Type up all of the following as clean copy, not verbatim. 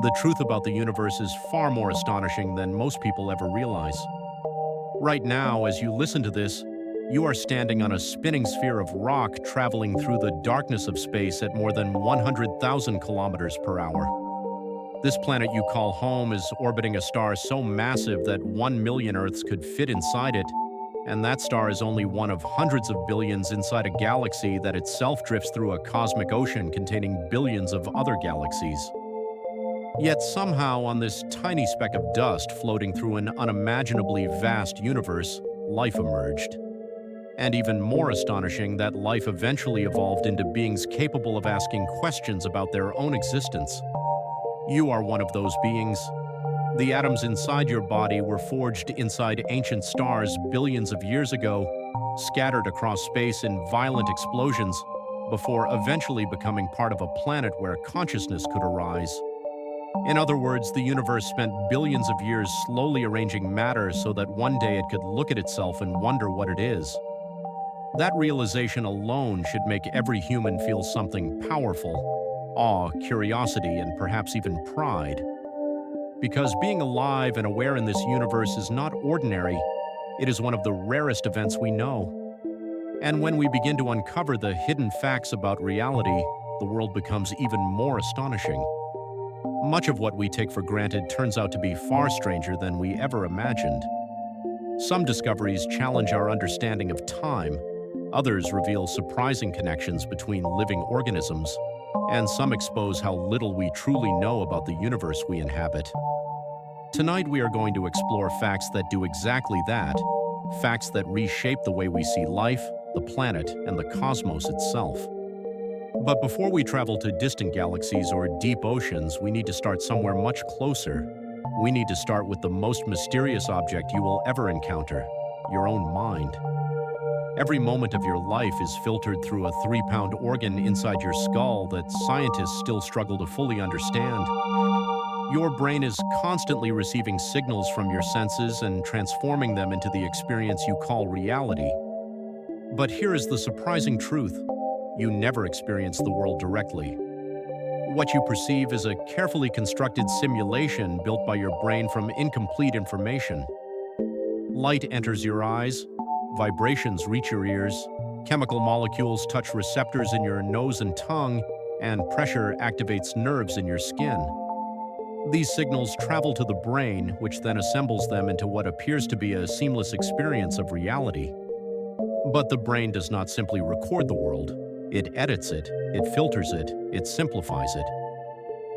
The truth about the universe is far more astonishing than most people ever realize. Right now, as you listen to this, you are standing on a spinning sphere of rock traveling through the darkness of space at more than 100,000 kilometers per hour. This planet you call home is orbiting a star so massive that 1 million Earths could fit inside it, and that star is only one of hundreds of billions inside a galaxy that itself drifts through a cosmic ocean containing billions of other galaxies. Yet somehow, on this tiny speck of dust floating through an unimaginably vast universe, life emerged. And even more astonishing, that life eventually evolved into beings capable of asking questions about their own existence. You are one of those beings. The atoms inside your body were forged inside ancient stars billions of years ago, scattered across space in violent explosions, before eventually becoming part of a planet where consciousness could arise. In other words, the universe spent billions of years slowly arranging matter so that one day it could look at itself and wonder what it is. That realization alone should make every human feel something powerful: awe, curiosity, and perhaps even pride. Because being alive and aware in this universe is not ordinary, it is one of the rarest events we know. And when we begin to uncover the hidden facts about reality, the world becomes even more astonishing. Much of what we take for granted turns out to be far stranger than we ever imagined. Some discoveries challenge our understanding of time, others reveal surprising connections between living organisms, and some expose how little we truly know about the universe we inhabit. Tonight we are going to explore facts that do exactly that, facts that reshape the way we see life, the planet, and the cosmos itself. But before we travel to distant galaxies or deep oceans, we need to start somewhere much closer. We need to start with the most mysterious object you will ever encounter: your own mind. Every moment of your life is filtered through a 3-pound organ inside your skull that scientists still struggle to fully understand. Your brain is constantly receiving signals from your senses and transforming them into the experience you call reality. But here is the surprising truth: you never experience the world directly. What you perceive is a carefully constructed simulation built by your brain from incomplete information. Light enters your eyes, vibrations reach your ears, chemical molecules touch receptors in your nose and tongue, and pressure activates nerves in your skin. These signals travel to the brain, which then assembles them into what appears to be a seamless experience of reality. But the brain does not simply record the world. It edits it, it filters it, it simplifies it.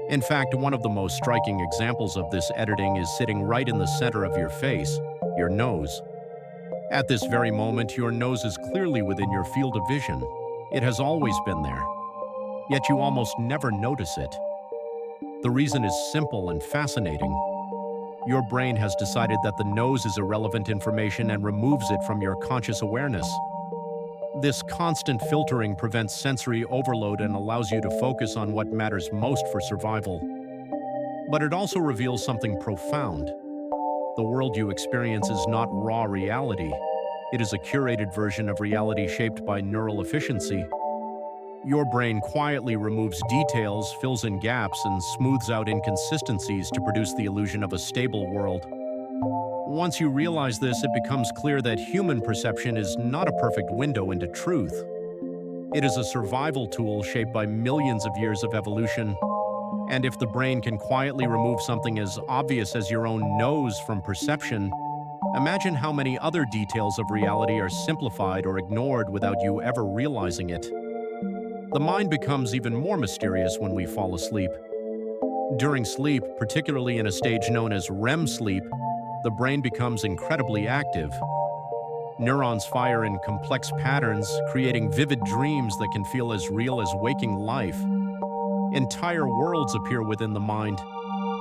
In fact, one of the most striking examples of this editing is sitting right in the center of your face, your nose. At this very moment, your nose is clearly within your field of vision. It has always been there. Yet you almost never notice it. The reason is simple and fascinating. Your brain has decided that the nose is irrelevant information and removes it from your conscious awareness. This constant filtering prevents sensory overload and allows you to focus on what matters most for survival. But it also reveals something profound. The world you experience is not raw reality. It is a curated version of reality shaped by neural efficiency. Your brain quietly removes details, fills in gaps, and smooths out inconsistencies to produce the illusion of a stable world. Once you realize this, it becomes clear that human perception is not a perfect window into truth. It is a survival tool shaped by millions of years of evolution. And if the brain can quietly remove something as obvious as your own nose from perception, imagine how many other details of reality are simplified or ignored without you ever realizing it. The mind becomes even more mysterious when we fall asleep. During sleep, particularly in a stage known as REM sleep, the brain becomes incredibly active. Neurons fire in complex patterns, creating vivid dreams that can feel as real as waking life. Entire worlds appear within the mind: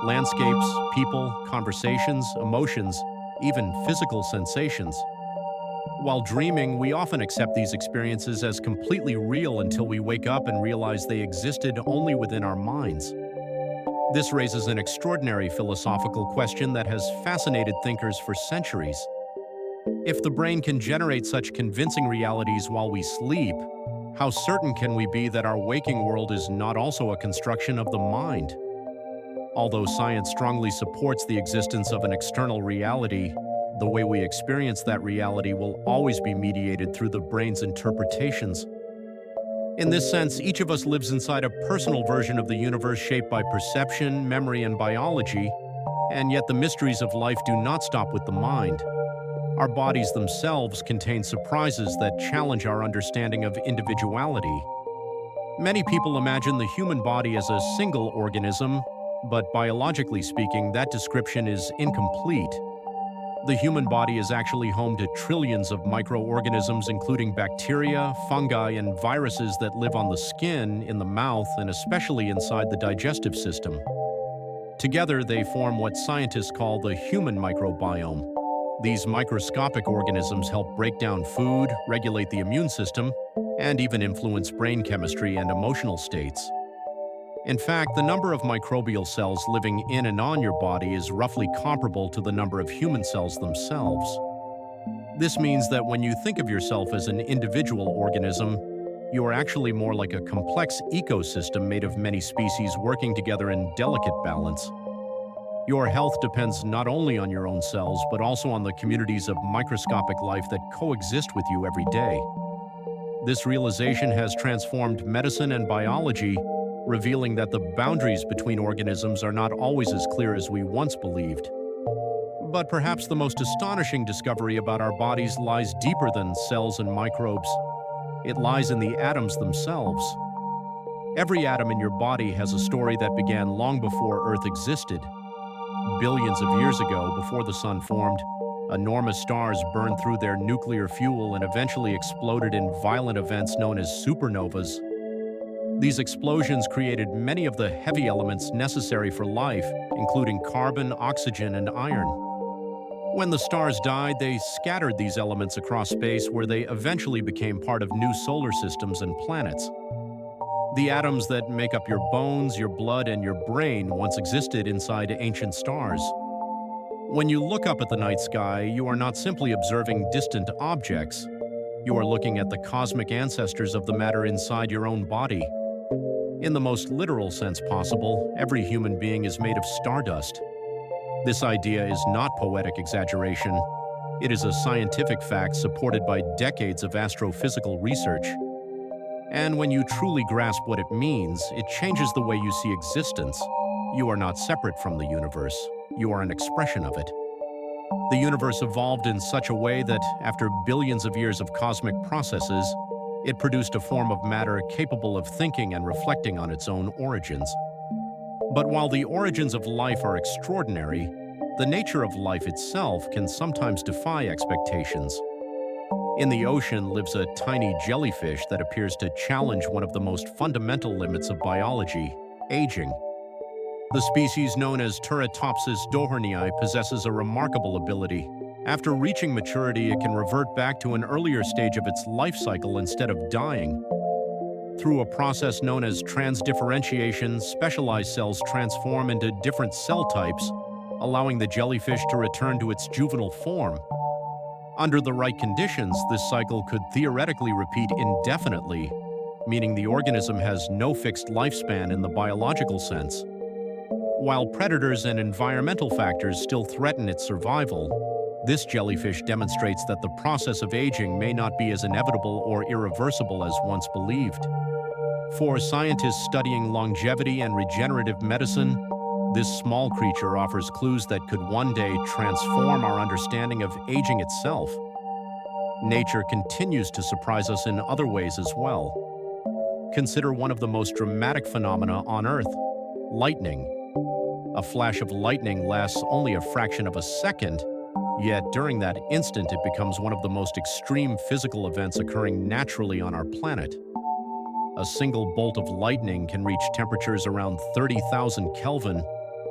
landscapes, people, conversations, emotions, even physical sensations. While dreaming, we often accept these experiences as completely real until we wake up and realize they existed only within our minds. This raises an extraordinary philosophical question that has fascinated thinkers for centuries. If the brain can generate such convincing realities while we sleep, how certain can we be that our waking world is not also a construction of the mind? Although science strongly supports the existence of an external reality, the way we experience that reality will always be mediated through the brain's interpretations. In this sense, each of us lives inside a personal version of the universe shaped by perception, memory, and biology, and yet the mysteries of life do not stop with the mind. Our bodies themselves contain surprises that challenge our understanding of individuality. Many people imagine the human body as a single organism, but biologically speaking, that description is incomplete. The human body is actually home to trillions of microorganisms, including bacteria, fungi, and viruses that live on the skin, in the mouth, and especially inside the digestive system. Together, they form what scientists call the human microbiome. These microscopic organisms help break down food, regulate the immune system, and even influence brain chemistry and emotional states. In fact, the number of microbial cells living in and on your body is roughly comparable to the number of human cells themselves. This means that when you think of yourself as an individual organism, you are actually more like a complex ecosystem made of many species working together in delicate balance. Your health depends not only on your own cells, but also on the communities of microscopic life that coexist with you every day. This realization has transformed medicine and biology, revealing that the boundaries between organisms are not always as clear as we once believed. But perhaps the most astonishing discovery about our bodies lies deeper than cells and microbes. It lies in the atoms themselves. Every atom in your body has a story that began long before Earth existed. Billions of years ago, before the sun formed, enormous stars burned through their nuclear fuel and eventually exploded in violent events known as supernovas. These explosions created many of the heavy elements necessary for life, including carbon, oxygen, and iron. When the stars died, they scattered these elements across space, where they eventually became part of new solar systems and planets. The atoms that make up your bones, your blood, and your brain once existed inside ancient stars. When you look up at the night sky, you are not simply observing distant objects. You are looking at the cosmic ancestors of the matter inside your own body. In the most literal sense possible, every human being is made of stardust. This idea is not poetic exaggeration. It is a scientific fact supported by decades of astrophysical research. And when you truly grasp what it means, it changes the way you see existence. You are not separate from the universe. You are an expression of it. The universe evolved in such a way that, after billions of years of cosmic processes, it produced a form of matter capable of thinking and reflecting on its own origins. But while the origins of life are extraordinary, the nature of life itself can sometimes defy expectations. In the ocean lives a tiny jellyfish that appears to challenge one of the most fundamental limits of biology: aging. The species known as Turritopsis dohernii possesses a remarkable ability. After reaching maturity, it can revert back to an earlier stage of its life cycle instead of dying. Through a process known as transdifferentiation, specialized cells transform into different cell types, allowing the jellyfish to return to its juvenile form. Under the right conditions, this cycle could theoretically repeat indefinitely, meaning the organism has no fixed lifespan in the biological sense. While predators and environmental factors still threaten its survival, this jellyfish demonstrates that the process of aging may not be as inevitable or irreversible as once believed. For scientists studying longevity and regenerative medicine, this small creature offers clues that could one day transform our understanding of aging itself. Nature continues to surprise us in other ways as well. Consider one of the most dramatic phenomena on Earth: lightning. A flash of lightning lasts only a fraction of a second, yet during that instant it becomes one of the most extreme physical events occurring naturally on our planet. A single bolt of lightning can reach temperatures around 30,000 Kelvin,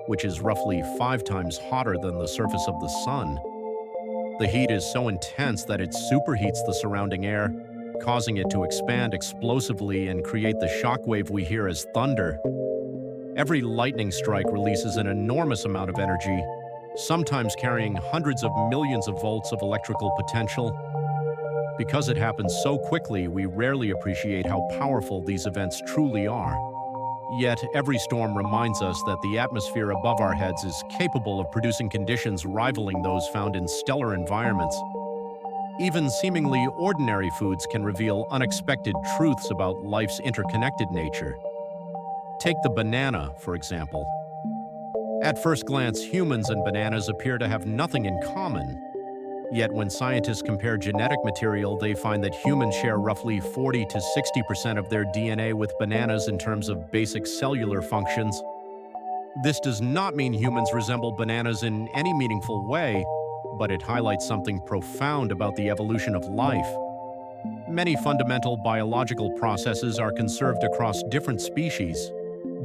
which is roughly 5 times hotter than the surface of the sun. The heat is so intense that it superheats the surrounding air, causing it to expand explosively and create the shockwave we hear as thunder. Every lightning strike releases an enormous amount of energy, sometimes carrying hundreds of millions of volts of electrical potential. Because it happens so quickly, we rarely appreciate how powerful these events truly are. Yet every storm reminds us that the atmosphere above our heads is capable of producing conditions rivaling those found in stellar environments. Even seemingly ordinary foods can reveal unexpected truths about life's interconnected nature. Take the banana, for example. At first glance, humans and bananas appear to have nothing in common. Yet when scientists compare genetic material, they find that humans share roughly 40 to 60% of their DNA with bananas in terms of basic cellular functions. This does not mean humans resemble bananas in any meaningful way, but it highlights something profound about the evolution of life. Many fundamental biological processes are conserved across different species.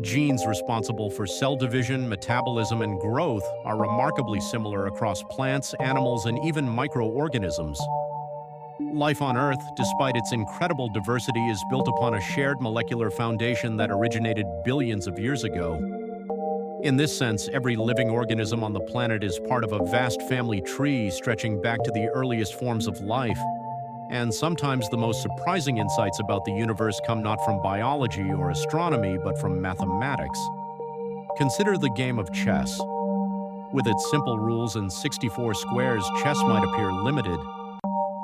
Genes responsible for cell division, metabolism, and growth are remarkably similar across plants, animals, and even microorganisms. Life on Earth, despite its incredible diversity, is built upon a shared molecular foundation that originated billions of years ago. In this sense, every living organism on the planet is part of a vast family tree stretching back to the earliest forms of life. And sometimes the most surprising insights about the universe come not from biology or astronomy, but from mathematics. Consider the game of chess. With its simple rules and 64 squares, chess might appear limited.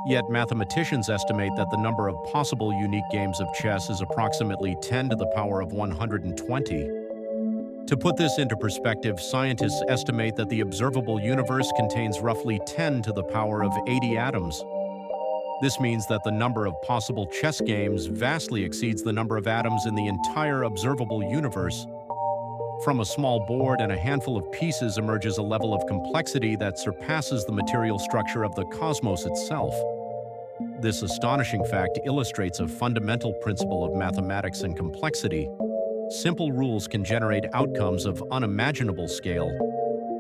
Yet mathematicians estimate that the number of possible unique games of chess is approximately 10 to the power of 120. To put this into perspective, scientists estimate that the observable universe contains roughly 10 to the power of 80 atoms. This means that the number of possible chess games vastly exceeds the number of atoms in the entire observable universe. From a small board and a handful of pieces emerges a level of complexity that surpasses the material structure of the cosmos itself. This astonishing fact illustrates a fundamental principle of mathematics and complexity. Simple rules can generate outcomes of unimaginable scale,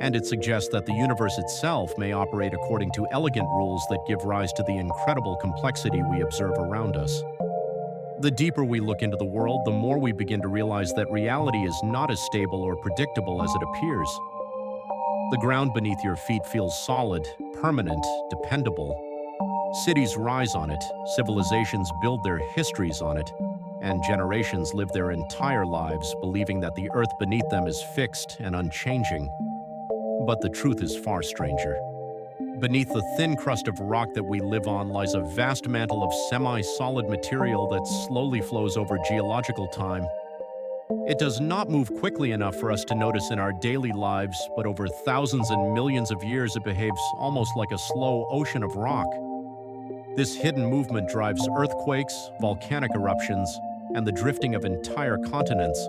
and it suggests that the universe itself may operate according to elegant rules that give rise to the incredible complexity we observe around us. The deeper we look into the world, the more we begin to realize that reality is not as stable or predictable as it appears. The ground beneath your feet feels solid, permanent, dependable. Cities rise on it, civilizations build their histories on it, and generations live their entire lives believing that the earth beneath them is fixed and unchanging. But the truth is far stranger. Beneath the thin crust of rock that we live on lies a vast mantle of semi-solid material that slowly flows over geological time. It does not move quickly enough for us to notice in our daily lives, but over thousands and millions of years it behaves almost like a slow ocean of rock. This hidden movement drives earthquakes, volcanic eruptions, and the drifting of entire continents.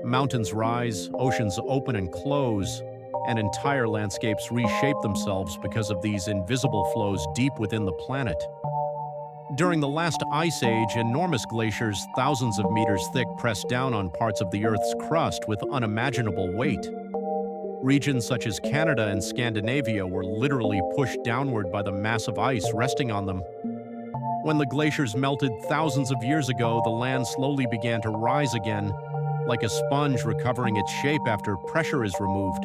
Mountains rise, oceans open and close, and entire landscapes reshape themselves because of these invisible flows deep within the planet. During the last ice age, enormous glaciers thousands of meters thick pressed down on parts of the Earth's crust with unimaginable weight. Regions such as Canada and Scandinavia were literally pushed downward by the massive ice resting on them. When the glaciers melted thousands of years ago, the land slowly began to rise again, like a sponge recovering its shape after pressure is removed.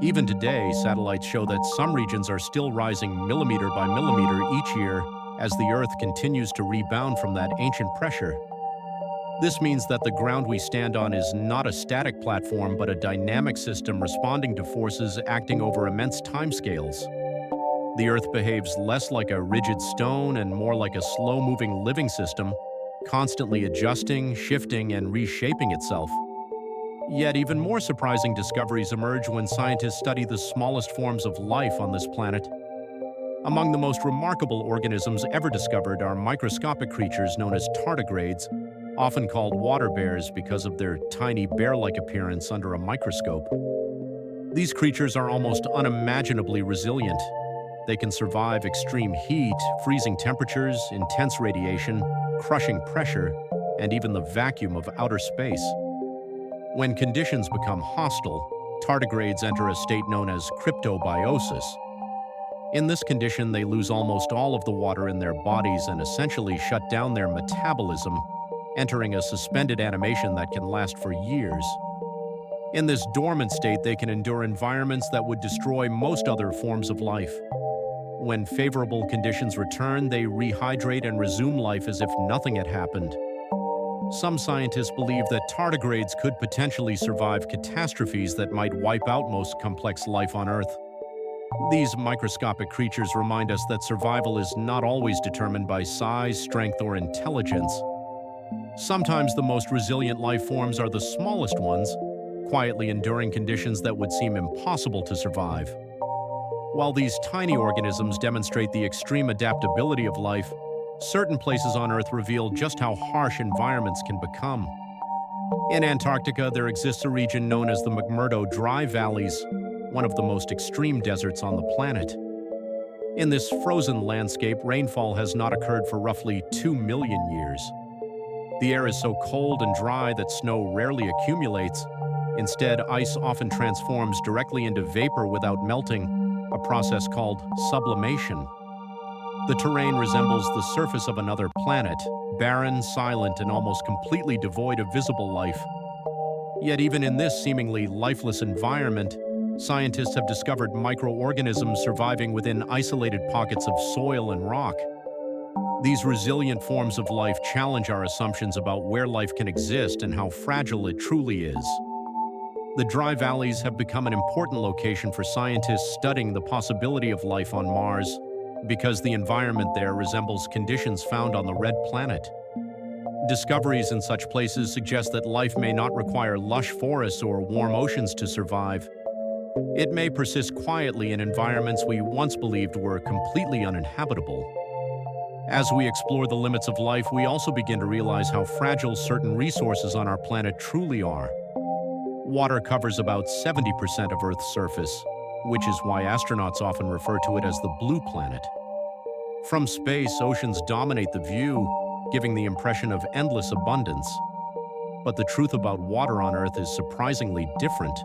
Even today, satellites show that some regions are still rising millimeter by millimeter each year as the Earth continues to rebound from that ancient pressure. This means that the ground we stand on is not a static platform, but a dynamic system responding to forces acting over immense timescales. The Earth behaves less like a rigid stone and more like a slow-moving living system, constantly adjusting, shifting, and reshaping itself. Yet even more surprising discoveries emerge when scientists study the smallest forms of life on this planet. Among the most remarkable organisms ever discovered are microscopic creatures known as tardigrades, often called water bears because of their tiny bear-like appearance under a microscope. These creatures are almost unimaginably resilient. They can survive extreme heat, freezing temperatures, intense radiation, crushing pressure, and even the vacuum of outer space. When conditions become hostile, tardigrades enter a state known as cryptobiosis. In this condition, they lose almost all of the water in their bodies and essentially shut down their metabolism, entering a suspended animation that can last for years. In this dormant state, they can endure environments that would destroy most other forms of life. When favorable conditions return, they rehydrate and resume life as if nothing had happened. Some scientists believe that tardigrades could potentially survive catastrophes that might wipe out most complex life on Earth. These microscopic creatures remind us that survival is not always determined by size, strength, or intelligence. Sometimes the most resilient life forms are the smallest ones, quietly enduring conditions that would seem impossible to survive. While these tiny organisms demonstrate the extreme adaptability of life, certain places on Earth reveal just how harsh environments can become. In Antarctica, there exists a region known as the McMurdo Dry Valleys, one of the most extreme deserts on the planet. In this frozen landscape, rainfall has not occurred for roughly 2 million years. The air is so cold and dry that snow rarely accumulates. Instead, ice often transforms directly into vapor without melting, a process called sublimation. The terrain resembles the surface of another planet, barren, silent, and almost completely devoid of visible life. Yet even in this seemingly lifeless environment, scientists have discovered microorganisms surviving within isolated pockets of soil and rock. These resilient forms of life challenge our assumptions about where life can exist and how fragile it truly is. The dry valleys have become an important location for scientists studying the possibility of life on Mars, because the environment there resembles conditions found on the red planet. Discoveries in such places suggest that life may not require lush forests or warm oceans to survive. It may persist quietly in environments we once believed were completely uninhabitable. As we explore the limits of life, we also begin to realize how fragile certain resources on our planet truly are. Water covers about 70% of Earth's surface, which is why astronauts often refer to it as the blue planet. From space, oceans dominate the view, giving the impression of endless abundance. But the truth about water on Earth is surprisingly different.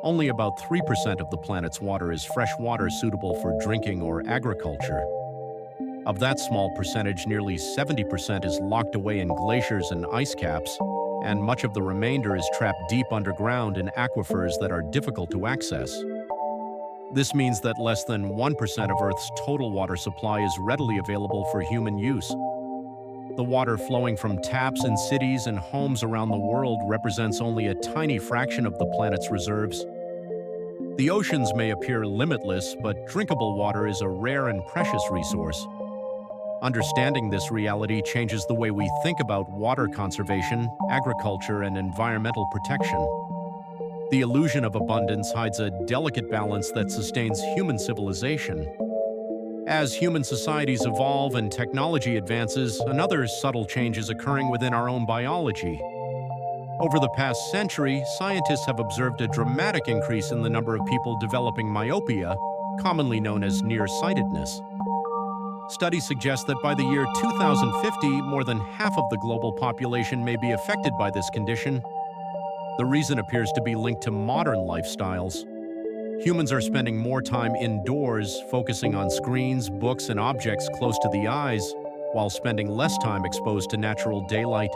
Only about 3% of the planet's water is fresh water suitable for drinking or agriculture. Of that small percentage, nearly 70% is locked away in glaciers and ice caps, and much of the remainder is trapped deep underground in aquifers that are difficult to access. This means that less than 1% of Earth's total water supply is readily available for human use. The water flowing from taps in cities and homes around the world represents only a tiny fraction of the planet's reserves. The oceans may appear limitless, but drinkable water is a rare and precious resource. Understanding this reality changes the way we think about water conservation, agriculture, and environmental protection. The illusion of abundance hides a delicate balance that sustains human civilization. As human societies evolve and technology advances, another subtle change is occurring within our own biology. Over the past century, scientists have observed a dramatic increase in the number of people developing myopia, commonly known as nearsightedness. Studies suggest that by the year 2050, more than half of the global population may be affected by this condition. The reason appears to be linked to modern lifestyles. Humans are spending more time indoors, focusing on screens, books, and objects close to the eyes, while spending less time exposed to natural daylight.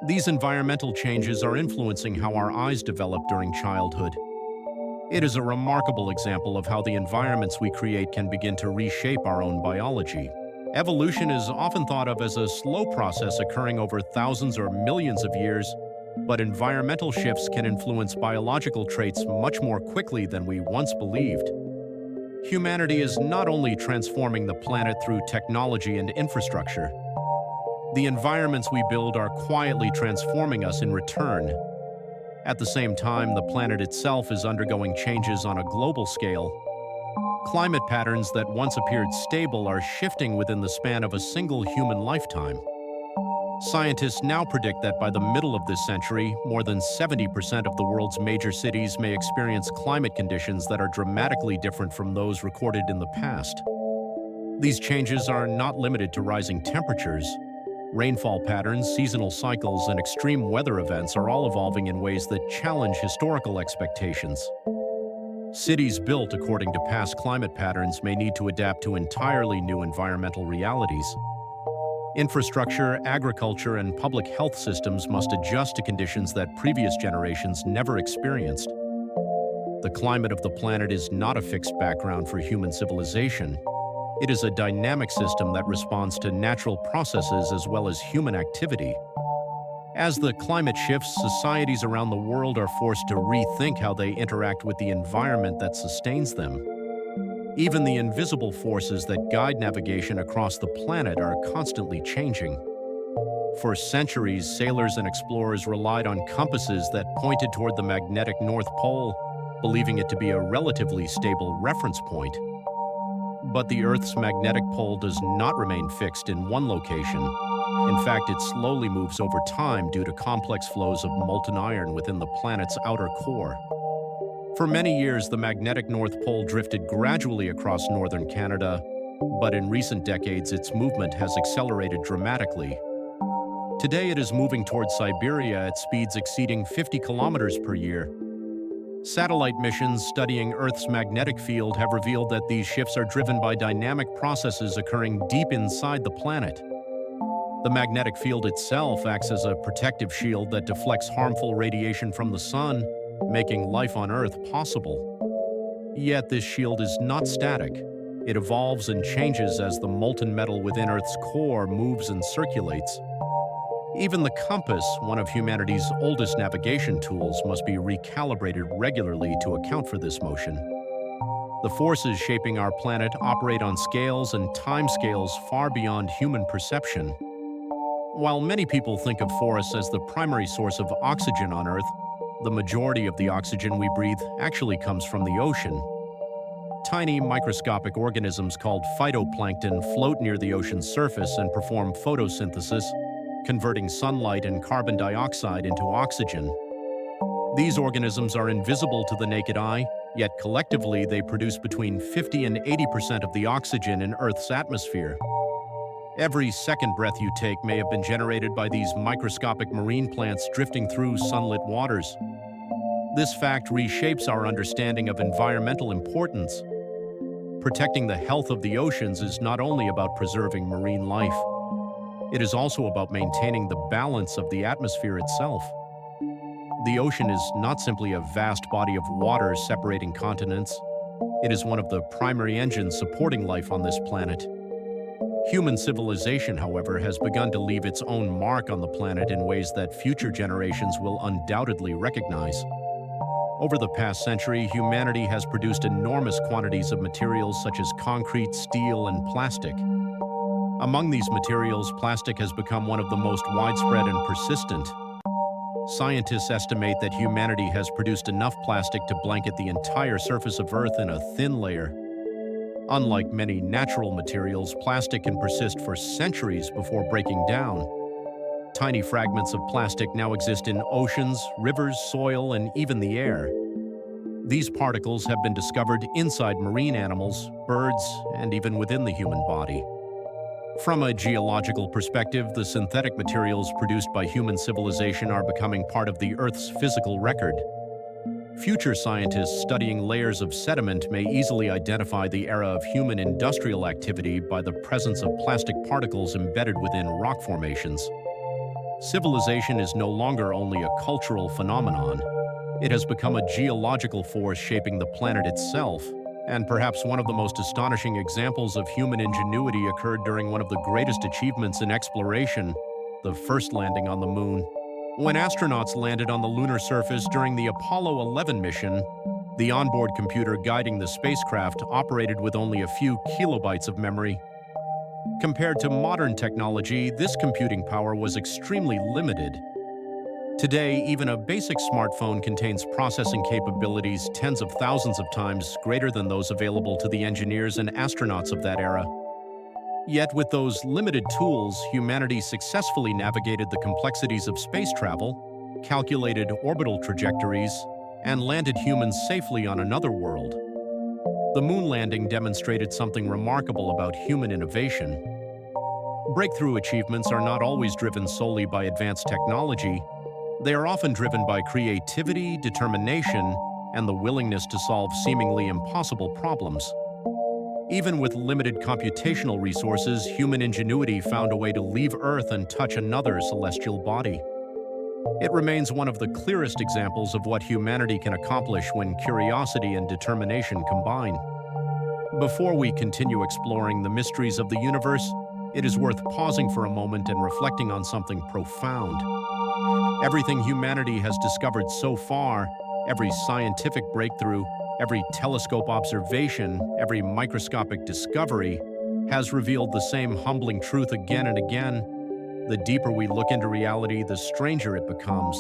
These environmental changes are influencing how our eyes develop during childhood. It is a remarkable example of how the environments we create can begin to reshape our own biology. Evolution is often thought of as a slow process occurring over thousands or millions of years, but environmental shifts can influence biological traits much more quickly than we once believed. Humanity is not only transforming the planet through technology and infrastructure. The environments we build are quietly transforming us in return. At the same time, the planet itself is undergoing changes on a global scale. Climate patterns that once appeared stable are shifting within the span of a single human lifetime. Scientists now predict that by the middle of this century, more than 70% of the world's major cities may experience climate conditions that are dramatically different from those recorded in the past. These changes are not limited to rising temperatures. Rainfall patterns, seasonal cycles, and extreme weather events are all evolving in ways that challenge historical expectations. Cities built according to past climate patterns may need to adapt to entirely new environmental realities. Infrastructure, agriculture, and public health systems must adjust to conditions that previous generations never experienced. The climate of the planet is not a fixed background for human civilization. It is a dynamic system that responds to natural processes as well as human activity. As the climate shifts, societies around the world are forced to rethink how they interact with the environment that sustains them. Even the invisible forces that guide navigation across the planet are constantly changing. For centuries, sailors and explorers relied on compasses that pointed toward the magnetic North Pole, believing it to be a relatively stable reference point. But the Earth's magnetic pole does not remain fixed in one location. In fact, it slowly moves over time due to complex flows of molten iron within the planet's outer core. For many years, the magnetic North Pole drifted gradually across northern Canada, but in recent decades, its movement has accelerated dramatically. Today, it is moving towards Siberia at speeds exceeding 50 kilometers per year. Satellite missions studying Earth's magnetic field have revealed that these shifts are driven by dynamic processes occurring deep inside the planet. The magnetic field itself acts as a protective shield that deflects harmful radiation from the sun, making life on Earth possible. Yet this shield is not static. It evolves and changes as the molten metal within Earth's core moves and circulates. Even the compass, one of humanity's oldest navigation tools, must be recalibrated regularly to account for this motion. The forces shaping our planet operate on scales and timescales far beyond human perception. While many people think of forests as the primary source of oxygen on Earth, the majority of the oxygen we breathe actually comes from the ocean. Tiny microscopic organisms called phytoplankton float near the ocean's surface and perform photosynthesis, converting sunlight and carbon dioxide into oxygen. These organisms are invisible to the naked eye, yet collectively they produce between 50 and 80% of the oxygen in Earth's atmosphere. Every second breath you take may have been generated by these microscopic marine plants drifting through sunlit waters. This fact reshapes our understanding of environmental importance. Protecting the health of the oceans is not only about preserving marine life. It is also about maintaining the balance of the atmosphere itself. The ocean is not simply a vast body of water separating continents. It is one of the primary engines supporting life on this planet. Human civilization, however, has begun to leave its own mark on the planet in ways that future generations will undoubtedly recognize. Over the past century, humanity has produced enormous quantities of materials such as concrete, steel, and plastic. Among these materials, plastic has become one of the most widespread and persistent. Scientists estimate that humanity has produced enough plastic to blanket the entire surface of Earth in a thin layer. Unlike many natural materials, plastic can persist for centuries before breaking down. Tiny fragments of plastic now exist in oceans, rivers, soil, and even the air. These particles have been discovered inside marine animals, birds, and even within the human body. From a geological perspective, the synthetic materials produced by human civilization are becoming part of the Earth's physical record. Future scientists studying layers of sediment may easily identify the era of human industrial activity by the presence of plastic particles embedded within rock formations. Civilization is no longer only a cultural phenomenon. It has become a geological force shaping the planet itself. And perhaps one of the most astonishing examples of human ingenuity occurred during one of the greatest achievements in exploration, the first landing on the moon. When astronauts landed on the lunar surface during the Apollo 11 mission, the onboard computer guiding the spacecraft operated with only a few kilobytes of memory. Compared to modern technology, this computing power was extremely limited. Today, even a basic smartphone contains processing capabilities tens of thousands of times greater than those available to the engineers and astronauts of that era. Yet with those limited tools, humanity successfully navigated the complexities of space travel, calculated orbital trajectories, and landed humans safely on another world. The moon landing demonstrated something remarkable about human innovation. Breakthrough achievements are not always driven solely by advanced technology. They are often driven by creativity, determination, and the willingness to solve seemingly impossible problems. Even with limited computational resources, human ingenuity found a way to leave Earth and touch another celestial body. It remains one of the clearest examples of what humanity can accomplish when curiosity and determination combine. Before we continue exploring the mysteries of the universe, it is worth pausing for a moment and reflecting on something profound. Everything humanity has discovered so far, every scientific breakthrough, every telescope observation, every microscopic discovery, has revealed the same humbling truth again and again. The deeper we look into reality, the stranger it becomes.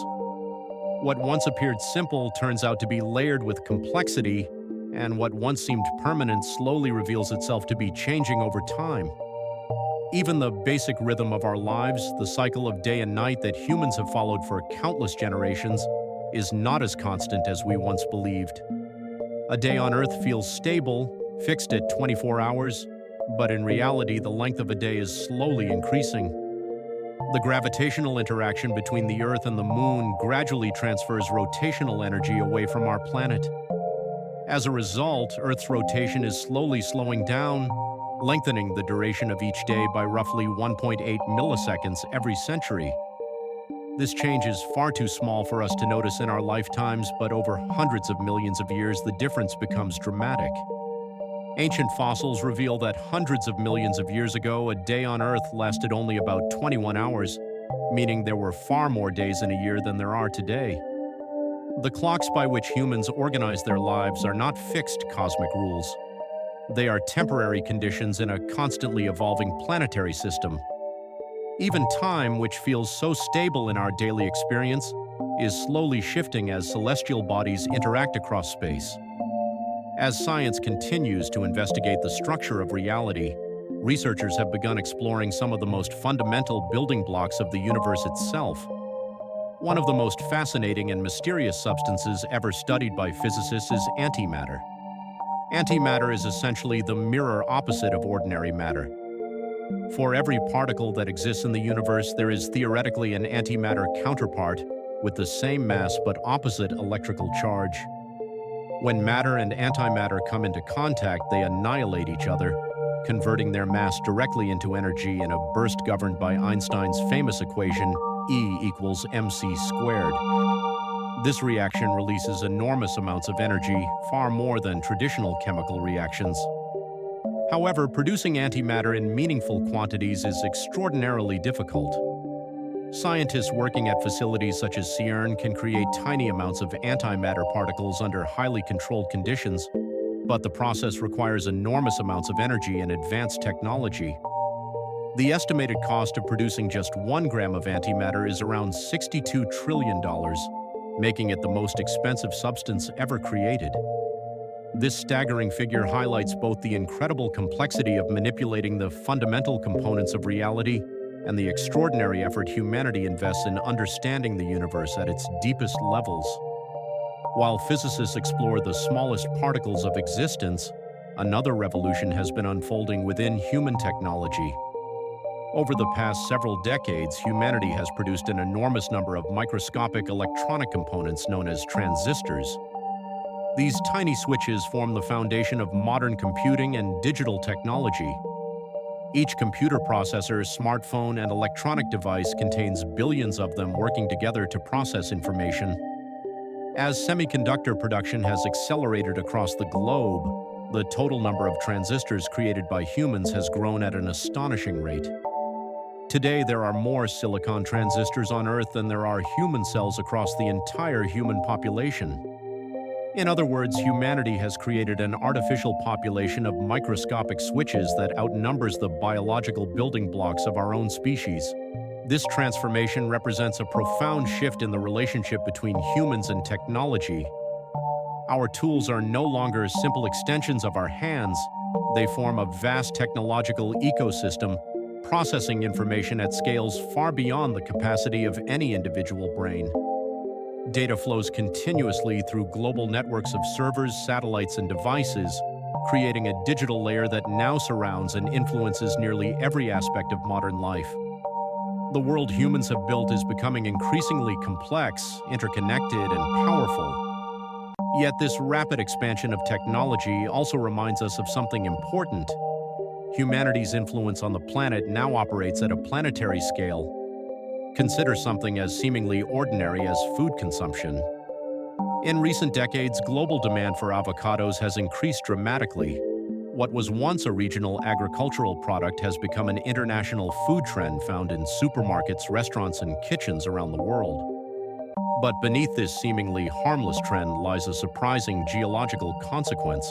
What once appeared simple turns out to be layered with complexity, and what once seemed permanent slowly reveals itself to be changing over time. Even the basic rhythm of our lives, the cycle of day and night that humans have followed for countless generations, is not as constant as we once believed. A day on Earth feels stable, fixed at 24 hours, but in reality, the length of a day is slowly increasing. The gravitational interaction between the Earth and the Moon gradually transfers rotational energy away from our planet. As a result, Earth's rotation is slowly slowing down, lengthening the duration of each day by roughly 1.8 milliseconds every century. This change is far too small for us to notice in our lifetimes, but over hundreds of millions of years, the difference becomes dramatic. Ancient fossils reveal that hundreds of millions of years ago, a day on Earth lasted only about 21 hours, meaning there were far more days in a year than there are today. The clocks by which humans organize their lives are not fixed cosmic rules. They are temporary conditions in a constantly evolving planetary system. Even time, which feels so stable in our daily experience, is slowly shifting as celestial bodies interact across space. As science continues to investigate the structure of reality, researchers have begun exploring some of the most fundamental building blocks of the universe itself. One of the most fascinating and mysterious substances ever studied by physicists is antimatter. Antimatter is essentially the mirror opposite of ordinary matter. For every particle that exists in the universe, there is theoretically an antimatter counterpart with the same mass but opposite electrical charge. When matter and antimatter come into contact, they annihilate each other, converting their mass directly into energy in a burst governed by Einstein's famous equation, E equals mc squared. This reaction releases enormous amounts of energy, far more than traditional chemical reactions. However, producing antimatter in meaningful quantities is extraordinarily difficult. Scientists working at facilities such as CERN can create tiny amounts of antimatter particles under highly controlled conditions, but the process requires enormous amounts of energy and advanced technology. The estimated cost of producing just 1 gram of antimatter is around $62 trillion, making it the most expensive substance ever created. This staggering figure highlights both the incredible complexity of manipulating the fundamental components of reality and the extraordinary effort humanity invests in understanding the universe at its deepest levels. While physicists explore the smallest particles of existence, another revolution has been unfolding within human technology. Over the past several decades, humanity has produced an enormous number of microscopic electronic components known as transistors. These tiny switches form the foundation of modern computing and digital technology. Each computer processor, smartphone, and electronic device contains billions of them working together to process information. As semiconductor production has accelerated across the globe, the total number of transistors created by humans has grown at an astonishing rate. Today, there are more silicon transistors on Earth than there are human cells across the entire human population. In other words, humanity has created an artificial population of microscopic switches that outnumbers the biological building blocks of our own species. This transformation represents a profound shift in the relationship between humans and technology. Our tools are no longer simple extensions of our hands. They form a vast technological ecosystem, processing information at scales far beyond the capacity of any individual brain. Data flows continuously through global networks of servers, satellites, and devices, creating a digital layer that now surrounds and influences nearly every aspect of modern life. The world humans have built is becoming increasingly complex, interconnected, and powerful. Yet this rapid expansion of technology also reminds us of something important. Humanity's influence on the planet now operates at a planetary scale. Consider something as seemingly ordinary as food consumption. In recent decades, global demand for avocados has increased dramatically. What was once a regional agricultural product has become an international food trend found in supermarkets, restaurants, and kitchens around the world. But beneath this seemingly harmless trend lies a surprising geological consequence.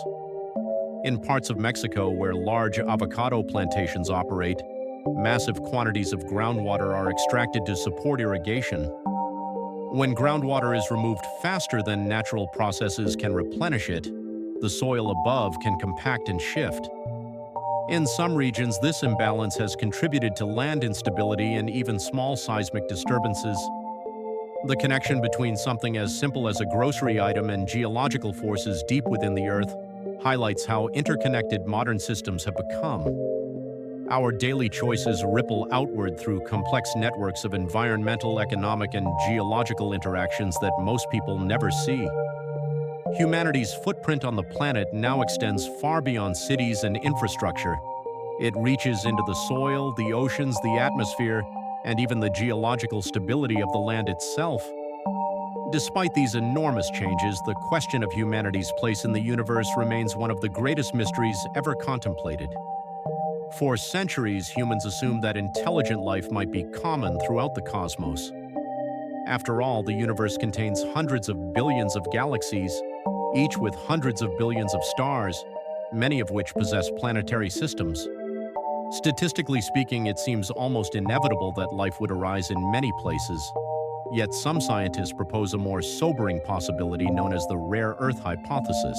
In parts of Mexico where large avocado plantations operate, massive quantities of groundwater are extracted to support irrigation. When groundwater is removed faster than natural processes can replenish it, the soil above can compact and shift. In some regions, this imbalance has contributed to land instability and even small seismic disturbances. The connection between something as simple as a grocery item and geological forces deep within the Earth highlights how interconnected modern systems have become. Our daily choices ripple outward through complex networks of environmental, economic, and geological interactions that most people never see. Humanity's footprint on the planet now extends far beyond cities and infrastructure. It reaches into the soil, the oceans, the atmosphere, and even the geological stability of the land itself. Despite these enormous changes, the question of humanity's place in the universe remains one of the greatest mysteries ever contemplated. For centuries, humans assumed that intelligent life might be common throughout the cosmos. After all, the universe contains hundreds of billions of galaxies, each with hundreds of billions of stars, many of which possess planetary systems. Statistically speaking, it seems almost inevitable that life would arise in many places. Yet some scientists propose a more sobering possibility known as the rare Earth hypothesis.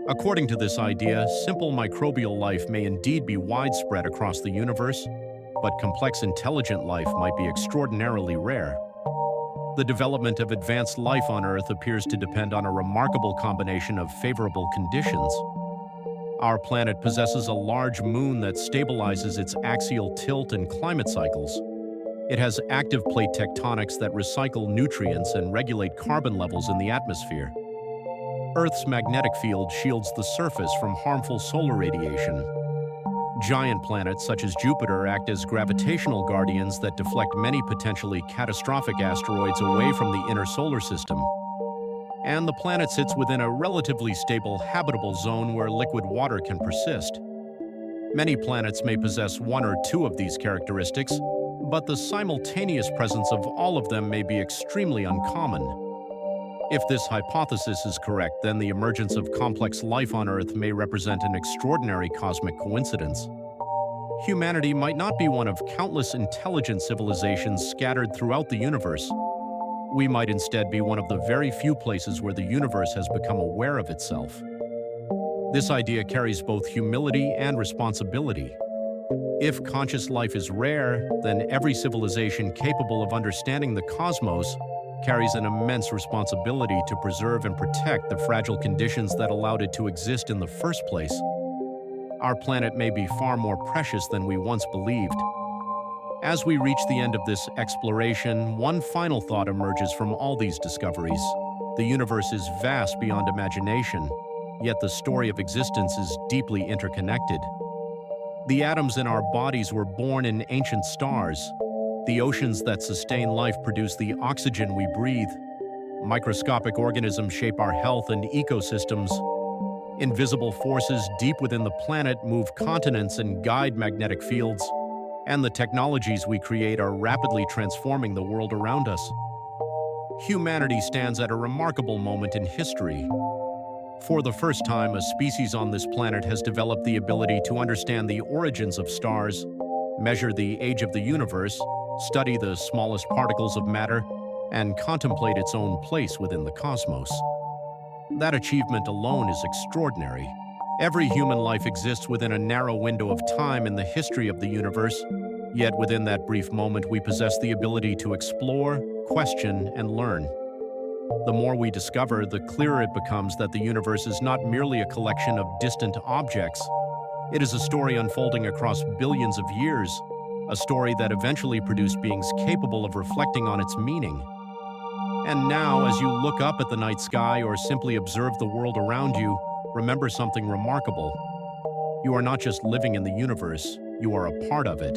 According to this idea, simple microbial life may indeed be widespread across the universe, but complex intelligent life might be extraordinarily rare. The development of advanced life on Earth appears to depend on a remarkable combination of favorable conditions. Our planet possesses a large moon that stabilizes its axial tilt and climate cycles. It has active plate tectonics that recycle nutrients and regulate carbon levels in the atmosphere. Earth's magnetic field shields the surface from harmful solar radiation. Giant planets such as Jupiter act as gravitational guardians that deflect many potentially catastrophic asteroids away from the inner solar system. And the planet sits within a relatively stable habitable zone where liquid water can persist. Many planets may possess one or two of these characteristics, but the simultaneous presence of all of them may be extremely uncommon. If this hypothesis is correct, then the emergence of complex life on Earth may represent an extraordinary cosmic coincidence. Humanity might not be one of countless intelligent civilizations scattered throughout the universe. We might instead be one of the very few places where the universe has become aware of itself. This idea carries both humility and responsibility. If conscious life is rare, then every civilization capable of understanding the cosmos carries an immense responsibility to preserve and protect the fragile conditions that allowed it to exist in the first place. Our planet may be far more precious than we once believed. As we reach the end of this exploration, one final thought emerges from all these discoveries. The universe is vast beyond imagination, yet the story of existence is deeply interconnected. The atoms in our bodies were born in ancient stars. The oceans that sustain life produce the oxygen we breathe. Microscopic organisms shape our health and ecosystems. Invisible forces deep within the planet move continents and guide magnetic fields. And the technologies we create are rapidly transforming the world around us. Humanity stands at a remarkable moment in history. For the first time, a species on this planet has developed the ability to understand the origins of stars, measure the age of the universe, study the smallest particles of matter, and contemplate its own place within the cosmos. That achievement alone is extraordinary. Every human life exists within a narrow window of time in the history of the universe, yet within that brief moment we possess the ability to explore, question, and learn. The more we discover, the clearer it becomes that the universe is not merely a collection of distant objects. It is a story unfolding across billions of years, a story that eventually produced beings capable of reflecting on its meaning. And now, as you look up at the night sky or simply observe the world around you, remember something remarkable. You are not just living in the universe, you are a part of it.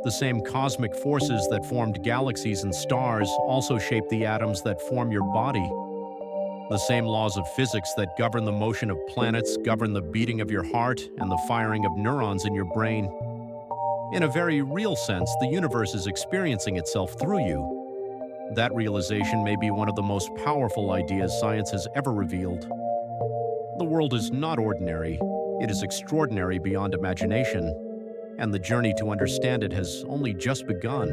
The same cosmic forces that formed galaxies and stars also shape the atoms that form your body. The same laws of physics that govern the motion of planets govern the beating of your heart and the firing of neurons in your brain. In a very real sense, the universe is experiencing itself through you. That realization may be one of the most powerful ideas science has ever revealed. The world is not ordinary, it is extraordinary beyond imagination, and the journey to understand it has only just begun.